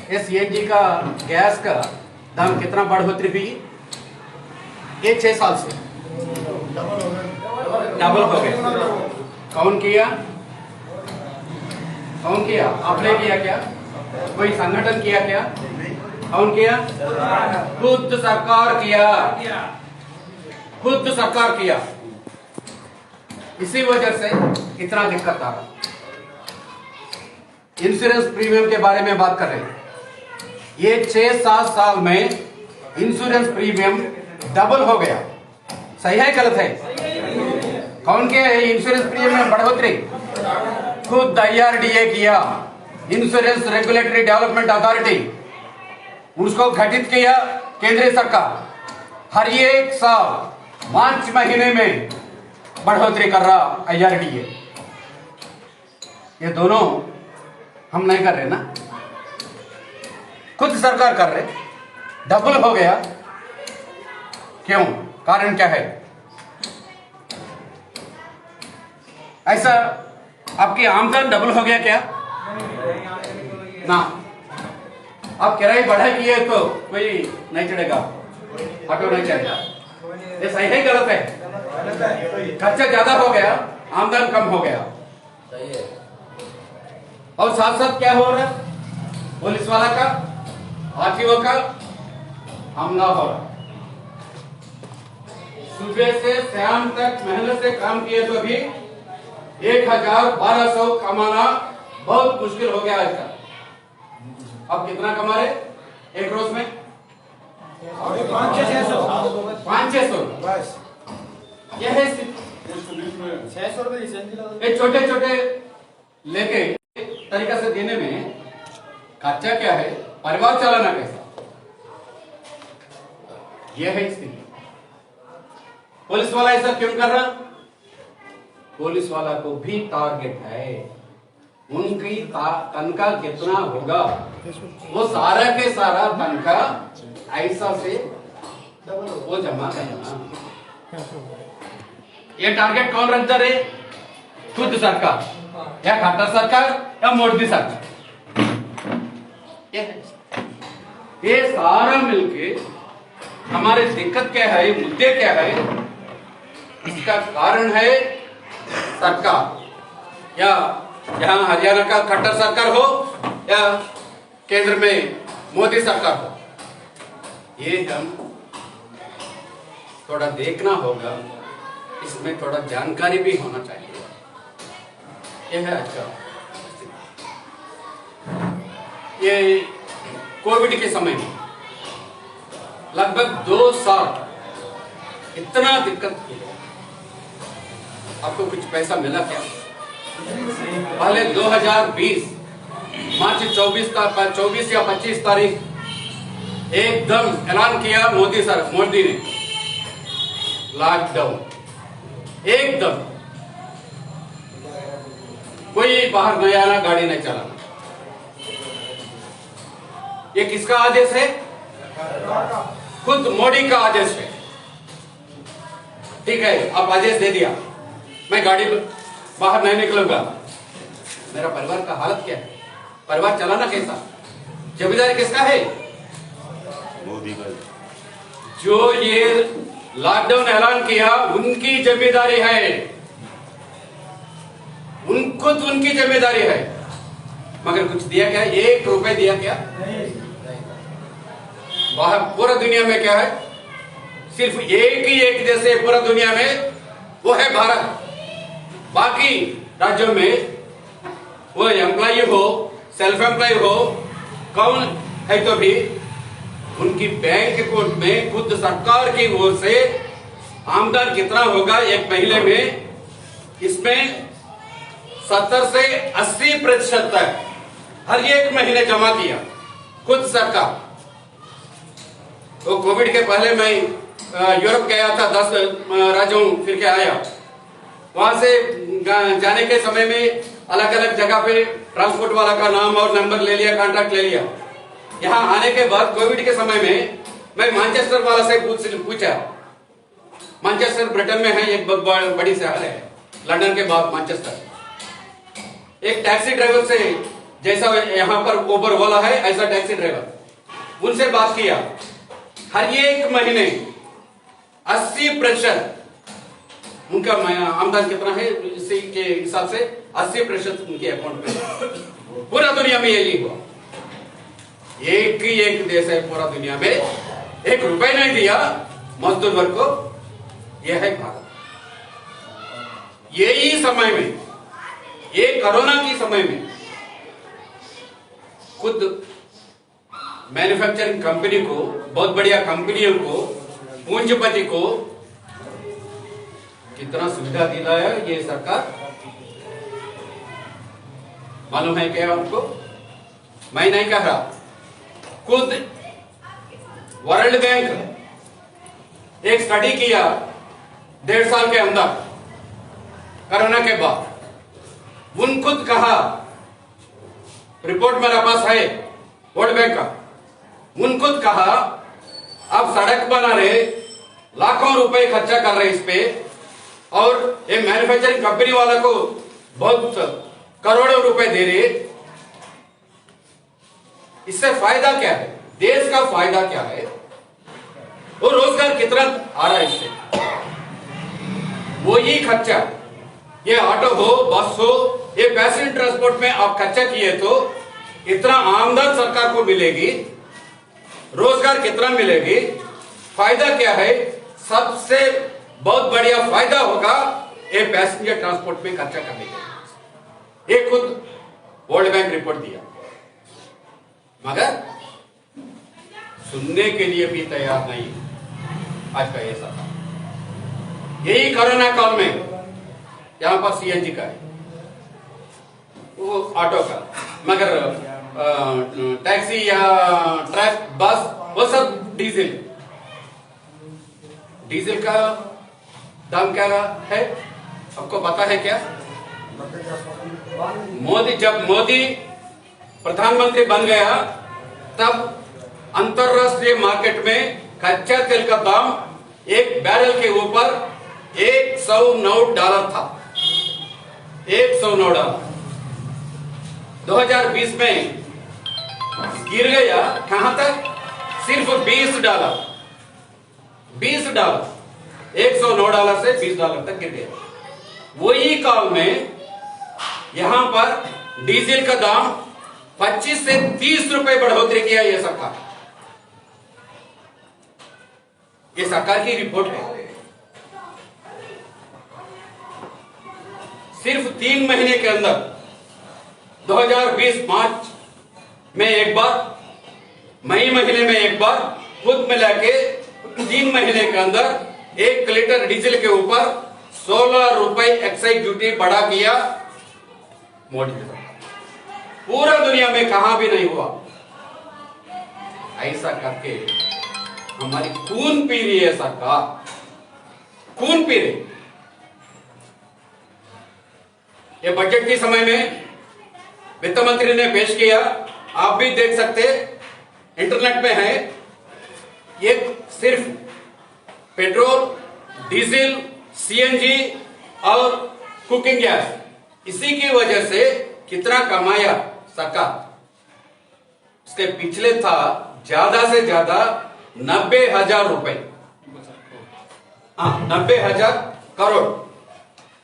ये सीएनजी का गैस का दाम कितना बढ़ोतरी हुई? ये 6 साल से डबल हो गया। कौन किया? कौन किया? आपने किया क्या? कोई संगठन किया क्या? कौन किया? खुद सरकार किया। खुद सरकार किया। इसी वजह से इतना दिक्कत आ रहा। इंश्योरेंस प्रीमियम के बारे में बात कर रहे हैं। ये 6-7 साल में इंश्योरेंस प्रीमियम डबल हो गया। सही है गलत है? कौन किया है इंश्योरेंस प्रीमियम में बढ़ोतरी? खुद IRDA किया, इंश्योरेंस रेगुलेटरी डेवलपमेंट अथॉरिटी, उसको गठित किया केंद्रीय सरकार। हर एक साल मार्च महीने में बढ़ोतरी कर रहा IRDA। ये दोनों हम नहीं कर रहे ना, खुद सरकार कर रहे। डबल हो गया, क्यों? कारण क्या है? ऐसा आपकी आमदन डबल हो गया क्या? ना। आप किराए बढ़ाई है तो कोई नहीं चढ़ेगा, ऑटो नहीं चढ़ेगा। ये सही है गलत है? खर्चा ज्यादा हो गया, आमदन कम हो गया। सही है। और साथ साथ क्या हो रहा है? पुलिस वाला का, RTO का हमला हो रहा। सुबह से शाम तक मेहनत से काम किए तो भी 1,000-1,200 कमाना बहुत मुश्किल हो गया आज का। अब कितना कमा रहे एक रोज में? 500-600 बस। यह है 600 रुपए। छोटे छोटे लेके तरीका से देने में खर्चा क्या है, परिवार चलाना कैसा, यह है स्थिति। पुलिस वाला ऐसा क्यों कर रहा? पुलिस वाला को भी टारगेट है, उनकी तनख्वाह कितना होगा वो सारा के सारा तनख्वाह ऐसा से वो जमा करना। ये टारगेट कौन रखता रे? खुद सरकार या खट्टर सरकार या मोदी सरकार। ये सारा मिलके हमारे दिक्कत क्या है, मुद्दे क्या है, इसका कारण है सरकार। या यहाँ हरियाणा का खट्टर सरकार हो या केंद्र में मोदी सरकार हो, ये हम थोड़ा देखना होगा। इसमें थोड़ा जानकारी भी होना चाहिए। यह है अच्छा। ये कोविड के समय में लगभग 2 साल इतना दिक्कत हुई। आपको कुछ पैसा मिला क्या? पहले 2020 मार्च 24 या 25 तारीख एकदम ऐलान किया मोदी ने, लॉकडाउन एकदम, कोई बाहर नहीं आना, गाड़ी नहीं चलाना। ये किसका आदेश है? खुद मोदी का आदेश है। ठीक है, आप आदेश दे दिया, मैं गाड़ी बाहर नहीं निकलूंगा। मेरा परिवार का हालत क्या है? परिवार चलाना कैसा? जिम्मेदारी किसका है? मोदी का। जो ये लॉकडाउन ऐलान किया उनकी जिम्मेदारी है, खुद उनकी जिम्मेदारी है। मगर कुछ दिया क्या? 1 रुपए दिया क्या? बाहर पूरा दुनिया में क्या है? सिर्फ एक देश है पूरा दुनिया में, वो है भारत। बाकी राज्यों में वो एम्प्लॉय हो, सेल्फ एम्प्लॉय हो, कौन है तो भी उनकी बैंक अकाउंट में खुद सरकार की ओर से आमदन कितना होगा एक महीने में, इसमें 70 से 80% तक हर एक महीने जमा किया खुद सरकार। तो कोविड के पहले मैं यूरोप गया था, 10 राज्यों फिर के आया। वहां से जाने के समय में अलग अलग जगह पे ट्रांसपोर्ट वाला का नाम और नंबर ले लिया, कॉन्ट्रैक्ट ले लिया। यहाँ आने के बाद कोविड के समय में मैं मैनचेस्टर वाला से पूछा। मैनचेस्टर ब्रिटेन में है, एक बड़ी शहर है, लंदन के बाद मैनचेस्टर। एक टैक्सी ड्राइवर से जैसा यहां पर उबर वाला है ऐसा टैक्सी ड्राइवर, उनसे बात किया, हर एक महीने 80% उनका आमदन कितना है इसी के हिसाब से 80% उनके अकाउंट में। पूरा दुनिया में यही हुआ, एक ही एक देश है पूरा दुनिया में 1 रुपए नहीं दिया मजदूर वर्ग को, यह है भारत। यही समय में, ये कोरोना के समय में खुद मैन्युफैक्चरिंग कंपनी को, बहुत बढ़िया कंपनियों को, पूंजीपति को कितना सुविधा दिलाया ये सरकार, मालूम है क्या आपको? मैं नहीं कह रहा, खुद वर्ल्ड बैंक एक स्टडी किया 1.5 साल के अंदर कोरोना के बाद, उन खुद कहा, रिपोर्ट मेरे पास है वर्ल्ड बैंक का, उन खुद कहा आप सड़क बना रहे, लाखों रुपए खर्चा कर रहे इस पे, और ये मैन्युफैक्चरिंग कंपनी वाला को बहुत करोड़ों रुपए दे रहे, इससे फायदा क्या है? देश का फायदा क्या है? वो रोजगार कितना आ रहा है इससे? वो ही खर्चा, ये ऑटो हो, बस हो, ये पैसेंजर ट्रांसपोर्ट में आप खर्चा किए तो इतना आमदन सरकार को मिलेगी, रोजगार कितना मिलेगी, फायदा क्या है? सबसे बहुत बढ़िया फायदा होगा ये पैसेंजर ट्रांसपोर्ट में खर्चा करने के, ये खुद वर्ल्ड बैंक रिपोर्ट दिया, मगर सुनने के लिए भी तैयार नहीं आज का ये सरकार। यही कोरोना काल में यहां पर सीएनजी का है, वो ऑटो का, मगर टैक्सी या ट्रक, बस, वो सब डीजल का दाम क्या है आपको पता है क्या? जब मोदी प्रधानमंत्री बन गया तब अंतरराष्ट्रीय मार्केट में कच्चा तेल का दाम एक बैरल के ऊपर $109 था, $109। 2020 में गिर गया कहां तक? सिर्फ $20, $20, $109 से $20 तक गिर गया। वही काल में यहां पर डीजल का दाम 25 से 30 रुपए बढ़ोतरी किया ये सरकार, ये सरकार की रिपोर्ट है। सिर्फ 3 महीने के अंदर 2020 मार्च में एक बार, मई महीने में एक बार, खुद मिला के 3 महीने के अंदर 1 लीटर डीजल के ऊपर 16 रुपए एक्साइज ड्यूटी बढ़ा किया मोदी सरकार। पूरा दुनिया में कहां भी नहीं हुआ। ऐसा करके हमारी खून पी रही है सरकार, खून पी रही। ये बजट के समय में वित्त मंत्री ने पेश किया, आप भी देख सकते, इंटरनेट पे है, ये सिर्फ पेट्रोल, डीजल, सीएनजी और कुकिंग गैस, इसी की वजह से कितना कमाया सरकार। इसके पिछले था ज्यादा से ज्यादा 90,000 रुपए, 90,000 करोड़।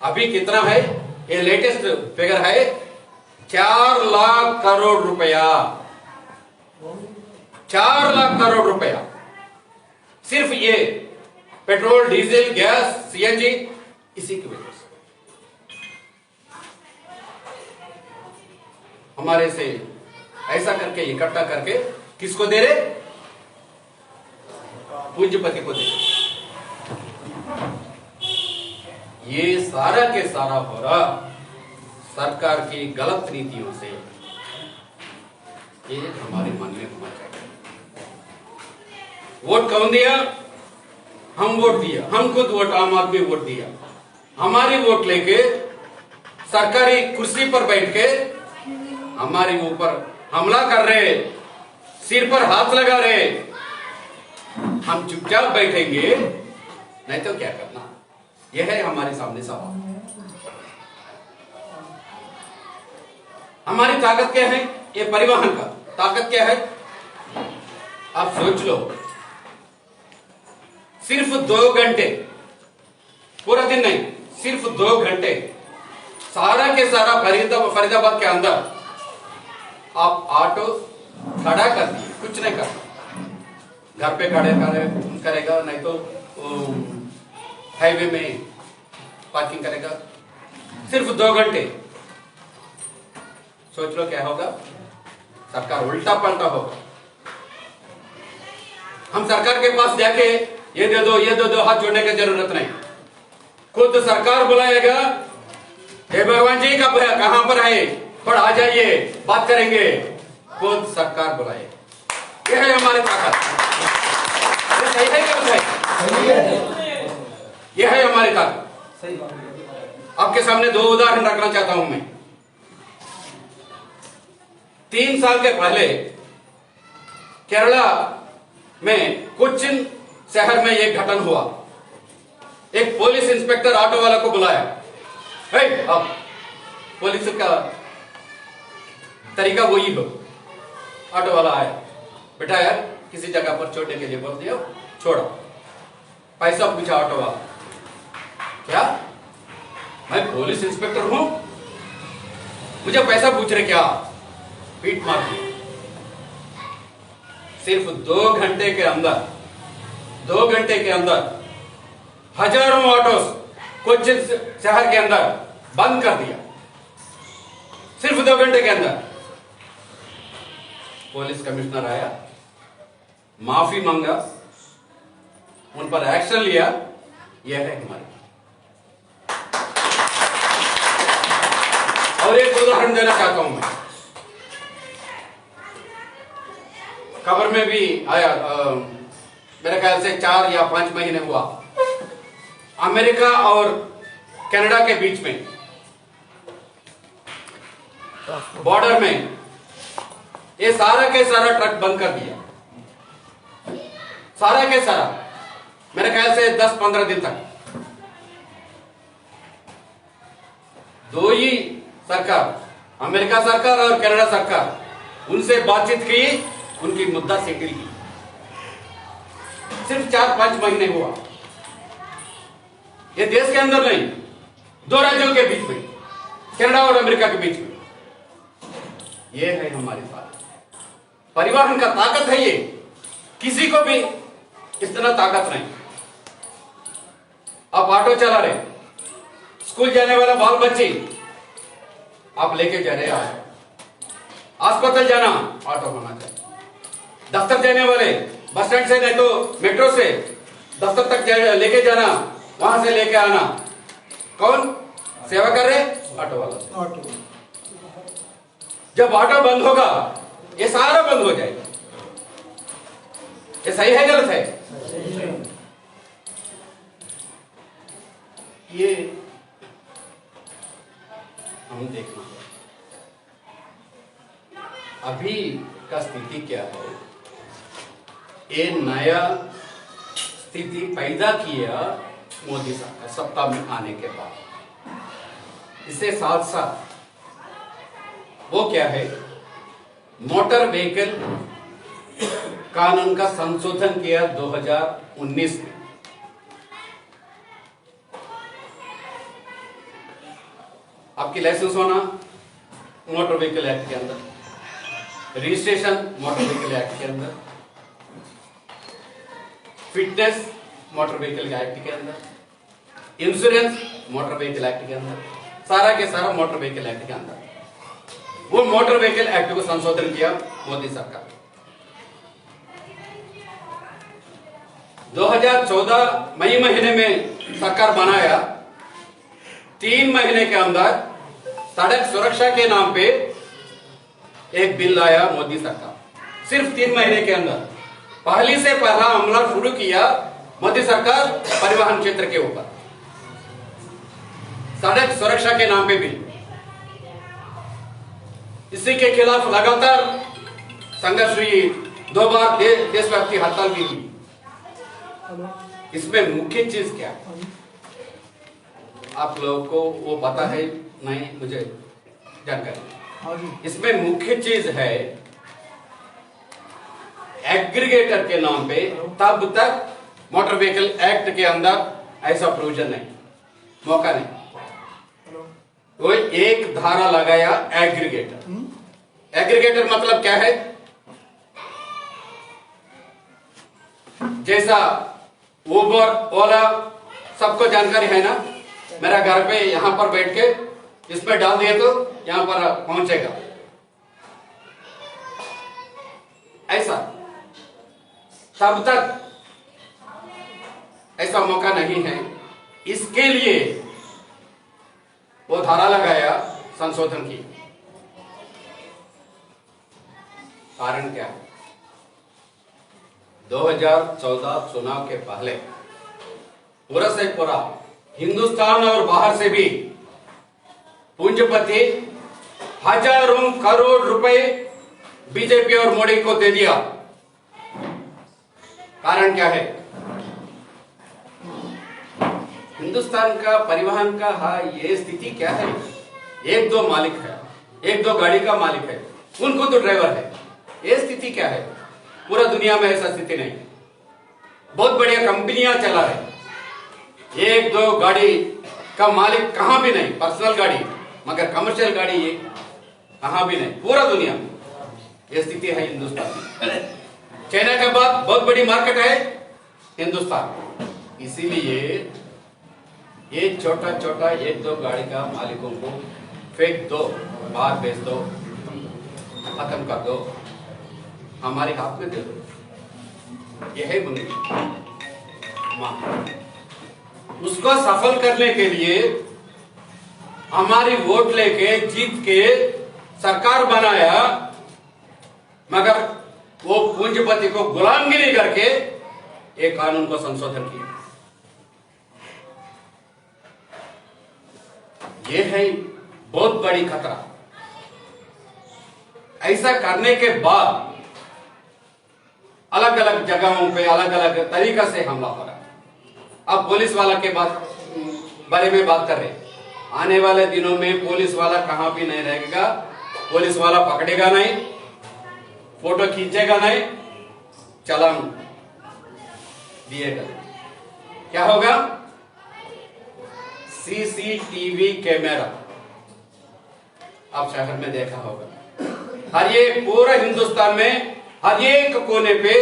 अभी कितना है? ये लेटेस्ट फिगर है 4 लाख करोड़ रुपया, 4 लाख करोड़ रुपया सिर्फ ये पेट्रोल, डीजल, गैस, सीएनजी, इसी की वजह से हमारे से ऐसा करके इकट्ठा करके किसको दे रहे? पूंजीपति को दे रहे। ये सारा के सारा हो रहा सरकार की गलत नीतियों से। ये हमारे मन में होना चाहिए। वोट कौन दिया? हम वोट दिया, हम खुद वोट, आम आदमी वोट दिया। हमारी वोट लेके सरकारी कुर्सी पर बैठ के हमारे ऊपर हमला कर रहे, सिर पर हाथ लगा रहे। हम चुपचाप बैठेंगे नहीं तो क्या करना? यह है हमारे सामने सवाल। हमारी ताकत क्या है? ये परिवहन का ताकत क्या है? आप सोच लो, सिर्फ 2 घंटे, पूरा दिन नहीं, सिर्फ 2 घंटे सारा के सारा फरीदाबाद के अंदर आप ऑटो खड़ा कर दिए, कुछ नहीं कर, घर पे खड़े करेगा, नहीं तो हाईवे में पार्किंग करेगा, सिर्फ 2 घंटे। सोच लो क्या होगा? सरकार उल्टा पलटा होगा। हम सरकार के पास जाके ये दे दो हाथ जोड़ने की जरूरत नहीं, खुद सरकार बुलाएगा, हे भगवान जी का कहां पर है, पर आ जाइए, बात करेंगे, खुद सरकार बुलाए। यह है हमारी ताकत। ये सही है क्या? सही है। यह है हमारी ताकत। आपके सामने 2 उदाहरण रखना चाहता हूं मैं। 3 साल के पहले केरला में कोच्चिन शहर में एक घटना हुआ। एक पुलिस इंस्पेक्टर ऑटो वाला को बुलाया, अब पुलिस का तरीका वही हो। ऑटो वाला आया, बेटा यार किसी जगह पर छोड़ने के लिए बोल दिया, छोड़ो। पैसा पूछा ऑटो वाला, क्या मैं पुलिस इंस्पेक्टर हूं, मुझे पैसा पूछ रहे क्या? पीट मार दी। सिर्फ 2 घंटे के अंदर, 2 घंटे के अंदर हजारों ऑटो कोच्चिन शहर के अंदर बंद कर दिया, सिर्फ 2 घंटे के अंदर। पुलिस कमिश्नर आया, माफी मांगा, उन पर एक्शन लिया। यह है हमारी। और एक उदाहरण देना चाहता हूं मैं, खबर में भी आया, मेरे ख्याल से 4 या 5 महीने हुआ, अमेरिका और कनाडा के बीच में बॉर्डर में ये सारा के सारा ट्रक बंद कर दिया, सारा के सारा, मेरे ख्याल से 10-15 दिन तक। 2 ही सरकार, अमेरिका सरकार और कनाडा सरकार, उनसे बातचीत की, उनकी मुद्दा सेटल की। सिर्फ 4-5 महीने हुआ। ये देश के अंदर नहीं, 2 राज्यों के बीच में, कनाडा और अमेरिका के बीच में। ये है हमारी ताकत, परिवहन का ताकत है ये। किसी को भी इतना ताकत नहीं। आप ऑटो चला रहे, स्कूल जाने वाला बाल बच्चे आप लेके जा रहे हैं, अस्पताल जाना ऑटो होना चाहिए, दफ्तर जाने वाले बस स्टैंड से नहीं तो मेट्रो से दफ्तर तक लेके जाना, वहां से लेके आना, कौन सेवा कर रहे? ऑटो वाला। ऑटो जब ऑटो बंद होगा, ये सारा बंद हो जाएगा। ये सही है गलत है? ये हम देखना, अभी का स्थिति क्या है, ये नया स्थिति पैदा किया मोदी सरकार सत्ता में आने के बाद। इससे साथ साथ वो क्या है, मोटर व्हीकल कानून का संशोधन किया 2019 में। आपकी लाइसेंस होना मोटर व्हीकल एक्ट के अंदर, रजिस्ट्रेशन मोटर व्हीकल एक्ट के अंदर, फिटनेस मोटर व्हीकल एक्ट के अंदर, इंश्योरेंस मोटर व्हीकल एक्ट के अंदर, सारा के सारा मोटर व्हीकल एक्ट के अंदर। वो मोटर व्हीकल एक्ट को संशोधन किया मोदी सरकार। 2014 मई महीने में सरकार बनाया, 3 महीने के अंदर सड़क सुरक्षा के नाम पे एक बिल लाया मोदी सरकार। सिर्फ 3 महीने के अंदर पहली से पहला हमला शुरू किया मोदी सरकार परिवहन क्षेत्र के ऊपर, सड़क सुरक्षा के नाम पे बिल। इसी के खिलाफ लगातार संघर्ष हुई, 2 बार देशव्यापी हड़ताल भी हुई। इसमें मुख्य चीज क्या है, आप लोगों को वो पता है नहीं, मुझे जानकारी। इसमें मुख्य चीज है एग्रीगेटर के नाम पे तब तक मोटर व्हीकल एक्ट के अंदर ऐसा प्रोविजन नहीं, मौका नहीं। कोई एक धारा लगाया एग्रीगेटर। एग्रीगेटर मतलब क्या है? जैसा उबर ओला सबको जानकारी है ना, मेरा घर पे यहां पर बैठ के इसमें डाल दिए तो यहां पर पहुंचेगा, ऐसा तब तक ऐसा मौका नहीं है। इसके लिए वो धारा लगाया संशोधन की। कारण क्या है? 2014 चुनाव के पहले पूरा से पूरा हिंदुस्तान और बाहर से भी पूंजीपति हजारों करोड़ रुपए बीजेपी और मोदी को दे दिया। कारण क्या है? हिंदुस्तान का परिवहन का ये स्थिति क्या है? एक दो मालिक है, एक दो गाड़ी का मालिक है, उनको तो ड्राइवर है। ये स्थिति क्या है? पूरा दुनिया में ऐसा स्थिति नहीं। बहुत बढ़िया कंपनियां चला रहे, एक दो गाड़ी का मालिक कहां भी नहीं, पर्सनल गाड़ी, मगर कमर्शियल गाड़ी ये कहां भी नहीं, पूरा दुनिया में ये स्थिति है हिंदुस्तान में। चाइना के बाद बहुत बड़ी मार्केट है हिंदुस्तान, इसीलिए ये छोटा छोटा एक दो गाड़ी का मालिकों को फेंक दो, बाहर भेज दो, खत्म कर दो, हमारे हाथ में दे दो। यह है बुंदी उसको सफल करने के लिए हमारी वोट लेके जीत के सरकार बनाया, मगर वो पूंजीपति को गुलामगिरी करके एक कानून को संशोधन किया। ये है बहुत बड़ी खतरा। ऐसा करने के बाद अलग अलग जगहों पे अलग अलग तरीका से हमला हो रहा है। अब पुलिस वाला के बारे में बात कर रहे हैं। आने वाले दिनों में पुलिस वाला कहां भी नहीं रहेगा, पुलिस वाला पकड़ेगा नहीं, फोटो खींचेगा नहीं, चालान दिएगा। क्या होगा? सीसीटीवी कैमरा आप शहर में देखा होगा, हर एक पूरा हिंदुस्तान में हर एक कोने पे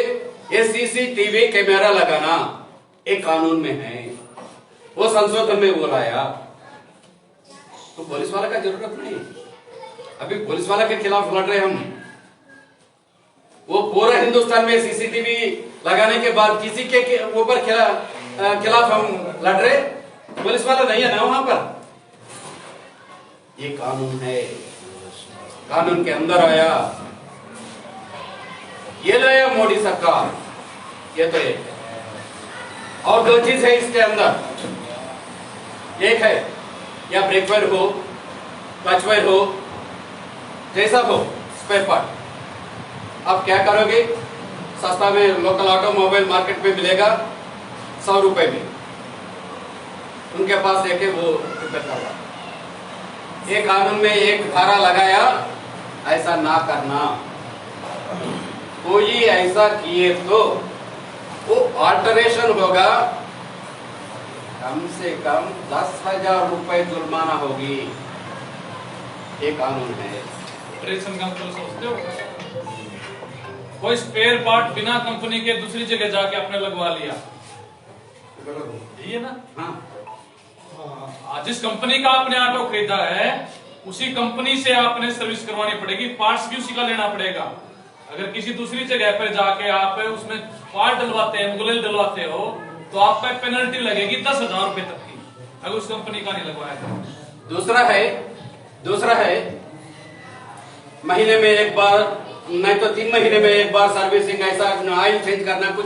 ये सीसीटीवी कैमरा लगाना एक कानून में है। वो संशोधन में वो लाया, तो पुलिस वाला का जरूरत नहीं। अभी पुलिस वाला के खिलाफ लड़ रहे हम। वो पूरा हिंदुस्तान में सीसीटीवी लगाने के बाद किसी के ऊपर खिलाफ हम लड़ रहे, पुलिस वाला नहीं है ना वहां पर। ये कानून है, कानून के अंदर आया, ये लाया मोदी सरकार। ये तो एक है, और दो चीज है इसके अंदर। एक है या ब्रेकवेयर हो, क्लचवेयर हो, जैसा हो स्पेयर पार्ट। अब क्या करोगे? सस्ता में लोकल ऑटोमोबाइल मार्केट में मिलेगा 100 रुपए में, उनके पास देखे वो रिपेयर करवा। ये कानून में एक धारा लगाया, ऐसा ना करना। कोई ऐसा किए तो वो अल्टरेशन होगा, कम से कम 10,000 रुपए जुर्माना होगी। ये कानून है। ऑपरेशन का मतलब सोचते हो? कोई स्पेयर पार्ट बिना कंपनी के दूसरी जगह जाके आपने लगवा लिया, ये ना? हाँ। जिस कंपनी का आपने ऑटो खरीदा है उसी कंपनी से आपने सर्विस करवानी पड़ेगी, पार्ट्स भी उसी का लेना पड़ेगा। अगर किसी दूसरी जगह पर जाके आप उसमें पार्ट डलवाते हैं, मुगल डलवाते हो, तो आप पे पेनल्टी लगेगी 10,000 रुपए तक की, अगर उस कंपनी का नहीं लगवाया तो। दूसरा है महीने में एक बार नहीं तो 3 महीने में एक बार सर्विसिंग, ऐसा ऑयल चेंज करना, कुछ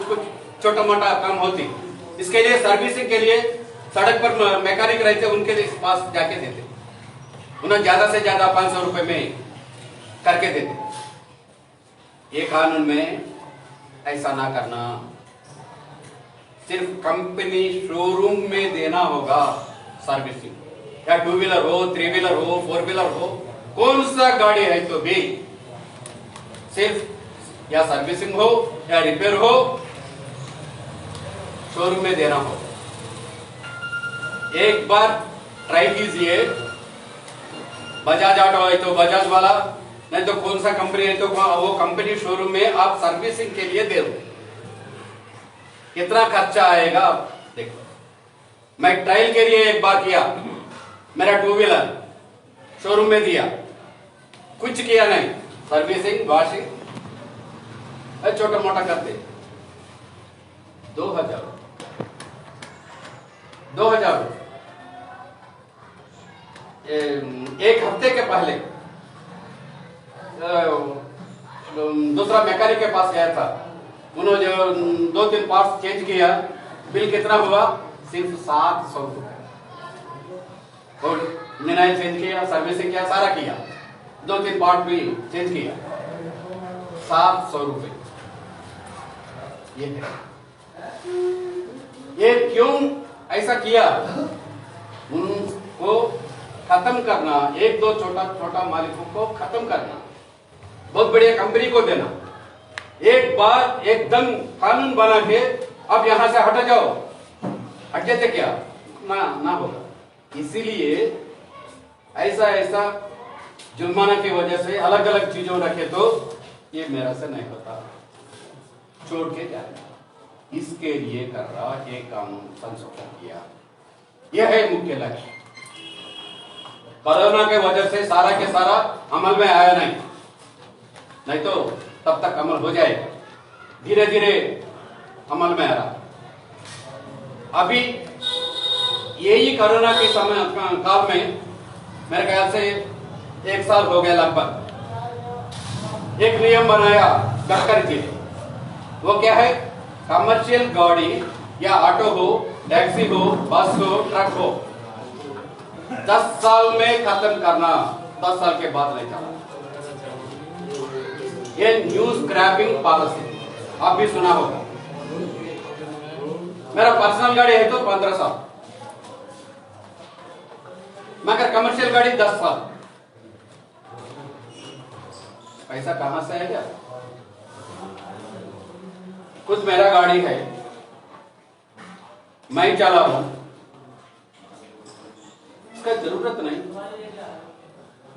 छोटा मोटा काम होती। इसके लिए सर्विसिंग के लिए सड़क पर मैकेनिक रहते, उनके पास जाके देते, उन्हें ज्यादा से ज्यादा 500 रुपए में करके देते। ये कानून में ऐसा ना करना, सिर्फ कंपनी शोरूम में देना होगा सर्विसिंग। या 2 व्हीलर हो, 3 व्हीलर हो, 4 व्हीलर हो, कौन सा गाड़ी है तो भी सिर्फ या सर्विसिंग हो या रिपेयर हो, शोरूम में देना हो। एक बार ट्राई कीजिए, बजाज ऑटो है तो बजाज वाला, नहीं तो कौन सा कंपनी है तो वो कंपनी शोरूम में आप सर्विसिंग के लिए दे दो। कितना खर्चा आएगा आप देखो। मैं ट्रायल के लिए एक बार किया, मेरा टू व्हीलर शोरूम में दिया, कुछ किया नहीं, सर्विसिंग वॉशिंग छोटा मोटा करते 2000 एक हफ्ते के पहले दूसरा मैकेनिक के पास गया था, उन्होंने जो 2-3 पार्ट्स चेंज किया, बिल कितना हुआ? सिर्फ 700 रुपए। और मिनाइल चेंज किया, सर्विसिंग किया, सारा किया, 2-3 पार्ट भी चेंज किया, 700 रुपए। ये क्यों ऐसा किया? उनको खत्म करना, एक दो छोटा मालिकों को खत्म करना, बहुत बढ़िया कंपनी को देना। एक बार एकदम कानून बना के अब यहां से हट जाओ, हट जाते क्या? ना होगा। इसीलिए ऐसा जुर्माना की वजह से अलग अलग चीजों रखे तो ये मेरा से नहीं होता, छोड़ के जाए। इसके लिए कर रहा ये कानून संशोधन किया, यह है मुख्य लक्ष्य। कोरोना के वजह से सारा के सारा अमल में आया नहीं तो तब तक अमल हो जाएगा, धीरे धीरे अमल में आ रहा। अभी यही कोरोना के समय काल में मेरे ख्याल से 1 साल हो गया लगभग, एक नियम बनाया गडकरी जी ने। वो क्या है? कमर्शियल गाड़ी या ऑटो हो, टैक्सी हो, बस हो, ट्रक हो, 10 साल में खत्म करना, 10 साल के बाद नहीं चला। ये न्यू स्क्रैपिंग पॉलिसी आप भी सुना होगा। मेरा पर्सनल गाड़ी है तो 15 साल, मगर कमर्शियल गाड़ी 10 साल। पैसा कहां से आएगा? खुद मेरा गाड़ी है, मैं चला हूं, इसका जरूरत नहीं।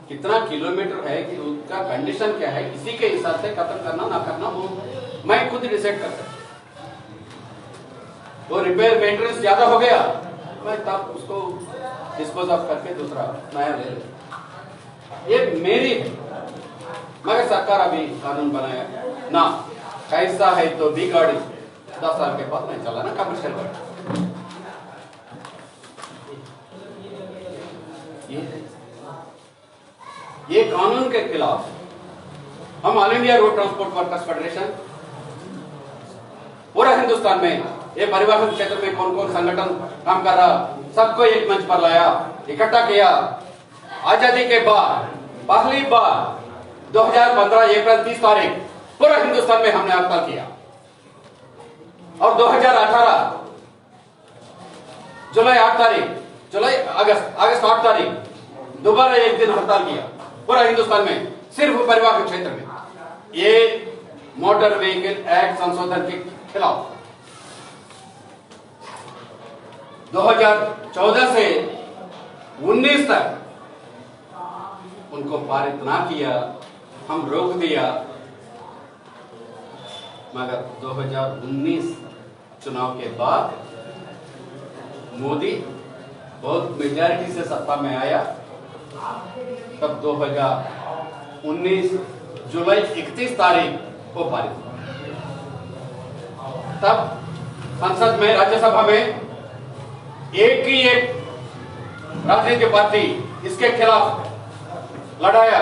कितना किलोमीटर है कि उसका कंडीशन क्या है, इसी के हिसाब से खत्म करना ना करना वो मैं खुद डिसाइड कर सकता। वो रिपेयर मेंटेनेंस ज्यादा हो गया, मैं तब उसको डिस्पोज ऑफ करके दूसरा नया ले लूं। ये मेरी है, मगर सरकार अभी कानून बनाया ना, कैसा है तो भी गाड़ी 10 साल के बाद नहीं चला ना, कमर्शियल गाड़ी। ये कानून के खिलाफ हम all India road transport workers federation पूरा हिंदुस्तान में ये परिवहन क्षेत्र में कौन कौन संगठन काम कर रहा, सबको एक मंच पर लाया, इकट्ठा किया। आजादी के बाद पहली बार 2015 अप्रैल 30 तारीख पूरा हिंदुस्तान में हमने हड़ताल किया, और 2018 अगस्त 8 तारीख दोबारा एक दिन हड़ताल किया पूरा हिंदुस्तान में, सिर्फ परिवहन क्षेत्र में, ये मोटर व्हीकल एक्ट संशोधन के खिलाफ। 2014 से 19 तक उनको पारित ना किया, हम रोक दिया, मगर 2019 चुनाव के बाद मोदी बहुत मेजॉरिटी से सत्ता में आया, तब 2019 जुलाई 31 तारीख को पारित हुआ। तब संसद में, राज्यसभा में एक ही एक राजनीतिक पार्टी इसके खिलाफ लड़ाया,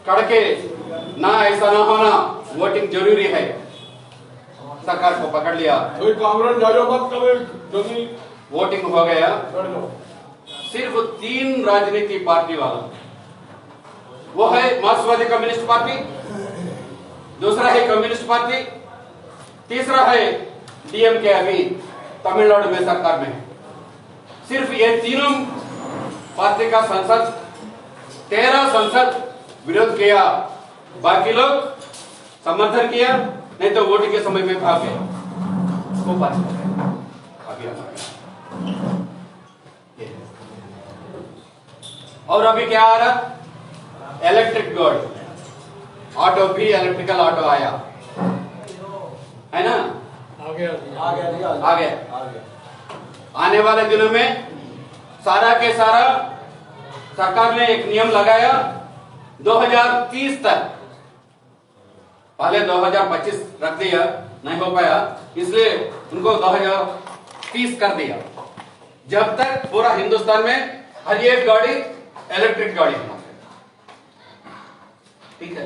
कड़के ना ऐसा ना होना, वोटिंग जरूरी है, सरकार को पकड़ लिया, वोटिंग हो गया। सिर्फ 3 राजनीतिक पार्टी वाला, वो है मार्क्सवादी कम्युनिस्ट पार्टी, दूसरा है कम्युनिस्ट पार्टी, तीसरा है डीएमके, अभी तमिलनाडु में सरकार में है। सिर्फ ये तीनों पार्टी का संसद 13 संसद विरोध किया, बाकी लोग समर्थन किया, नहीं तो वोट के समय में भाग गए। वो बात अभी ये। और अभी क्या आ रहा? इलेक्ट्रिक गाड़ी, ऑटो भी इलेक्ट्रिकल ऑटो आया है ना? आ गया। आने वाले दिनों में सारा के सारा सरकार ने एक नियम लगाया 2030 तक, पहले 2025 रख दिया, नहीं हो पाया, इसलिए उनको 2030 कर दिया। जब तक पूरा हिंदुस्तान में हर एक गाड़ी इलेक्ट्रिक गाड़ी होना चाहिए। ठीक है?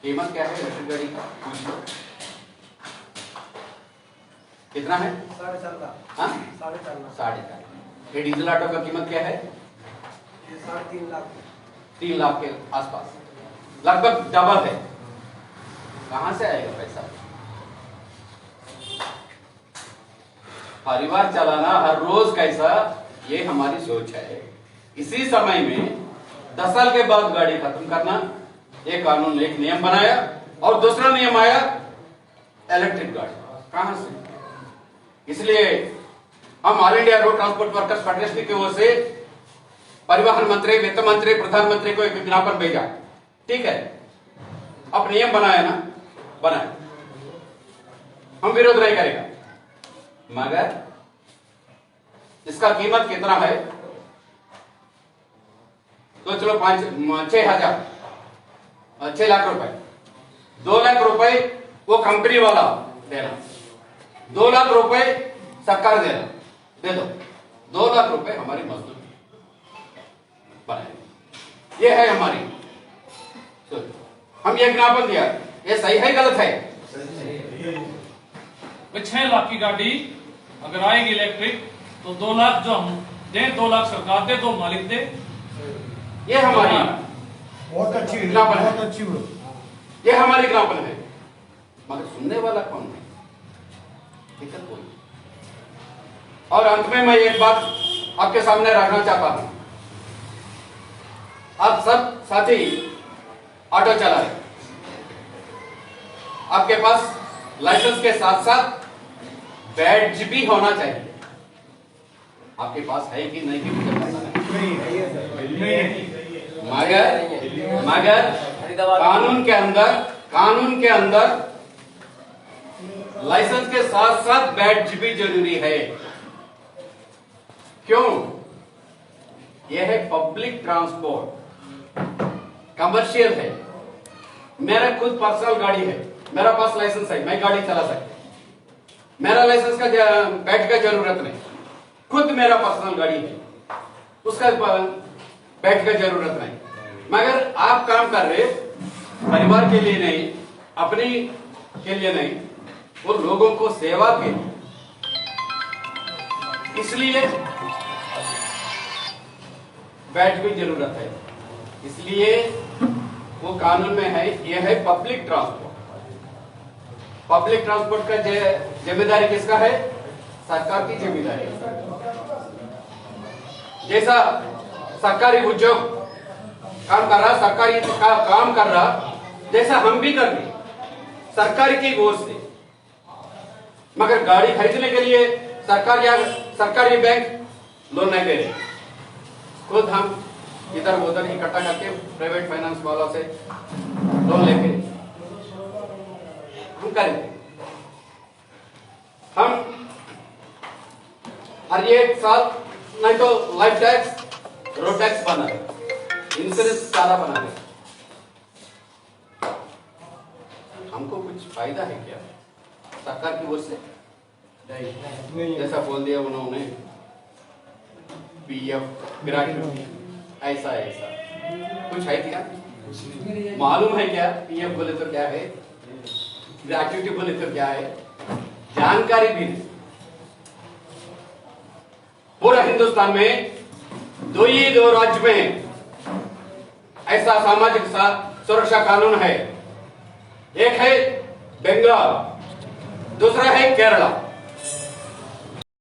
कीमत क्या है इलेक्ट्रिक गाड़ी का? कितना है? 4.5 लाख। हाँ? 4.5 लाख। 4.5। ये डीजल ऑटो का कीमत क्या है? 3.5 लाख। 3 लाख के आसपास, लगभग डबल है। कहां से आएगा पैसा? परिवार चलाना हर रोज कैसा, ये हमारी सोच है। इसी समय में 10 साल के बाद गाड़ी खत्म करना, एक कानून, एक नियम बनाया, और दूसरा नियम आया इलेक्ट्रिक गाड़ी। कहां से? इसलिए हम all India road transport workers federation की ओर से परिवहन मंत्री, वित्त मंत्री, प्रधानमंत्री को एक विज्ञापन भेजा। ठीक है, अब नियम बनाया ना, बनाया, हम विरोध नहीं करेगा, मगर इसका कीमत कितना है तो चलो 6 लाख रुपए, 2 लाख रुपए वो कंपनी वाला देना, 2 लाख रुपए सरकार देना, दे दो। 2 लाख रुपए हमारी मजदूरी बनाए। ये है हमारी सोच। हम ये ज्ञापन दिया, ये सही है गलत है? 6 लाख की गाड़ी अगर आएगी इलेक्ट्रिक तो 2 लाख जो हम दे, 2 लाख सरकार दे, 2 मालिक दे। ये हमारी बहुत अच्छी ज्ञापन है। बहुत अच्छी ये हमारी ज्ञापन है, मगर सुनने वाला कौन है? दिक्कत कोई। और अंत में मैं एक बात आपके सामने रखना चाहता हूं। आप सब साथी ऑटो चला रहे, आपके पास लाइसेंस के साथ साथ बैज भी होना चाहिए। आपके पास है कि नहीं कि मुझे पता नहीं, मगर कानून के अंदर लाइसेंस के साथ साथ बैज भी जरूरी है। क्यों? यह है पब्लिक ट्रांसपोर्ट, कमर्शियल है। मेरा खुद पर्सनल गाड़ी है, मेरा पास लाइसेंस है, मैं गाड़ी चला सकता, मेरा लाइसेंस का बैज का जरूरत नहीं। खुद मेरा पर्सनल गाड़ी है, उसका बैज का जरूरत नहीं। मगर आप काम कर रहे परिवार के लिए नहीं, अपनी के लिए नहीं, वो लोगों को सेवा के लिए, इसलिए बैज की जरूरत है। इसलिए वो कानून में है, यह है पब्लिक ट्रांसपोर्ट। पब्लिक ट्रांसपोर्ट का जिम्मेदारी किसका है? सरकार की जिम्मेदारी है। जैसा सरकारी उद्योग काम कर रहा, सरकारी काम कर रहा, जैसा हम भी कर रहे सरकार की ओर से। मगर गाड़ी खरीदने के लिए सरकार या सरकारी बैंक लोन नहीं दे रहे, खुद हम इधर उधर इकट्ठा करके प्राइवेट फाइनेंस वालों से लोन लेके हम करेंगे। हम हर एक साल नहीं तो लाइफ टैक्स, रोड टैक्स बना है, इंश्योरेंस सारा बना है। हमको कुछ फायदा है क्या सरकार की ओर से? नहीं। जैसा बोल दिया उन्होंने पीएफ ग्रेच्युटी, ऐसा कुछ है क्या? मालूम है क्या पीएफ बोले तो क्या है, ग्रेच्युटी बोले तो क्या है? जानकारी भी नहीं। पूरा हिंदुस्तान में दो राज्य में ऐसा सामाजिक सुरक्षा कानून है। एक है बंगाल, दूसरा है केरला।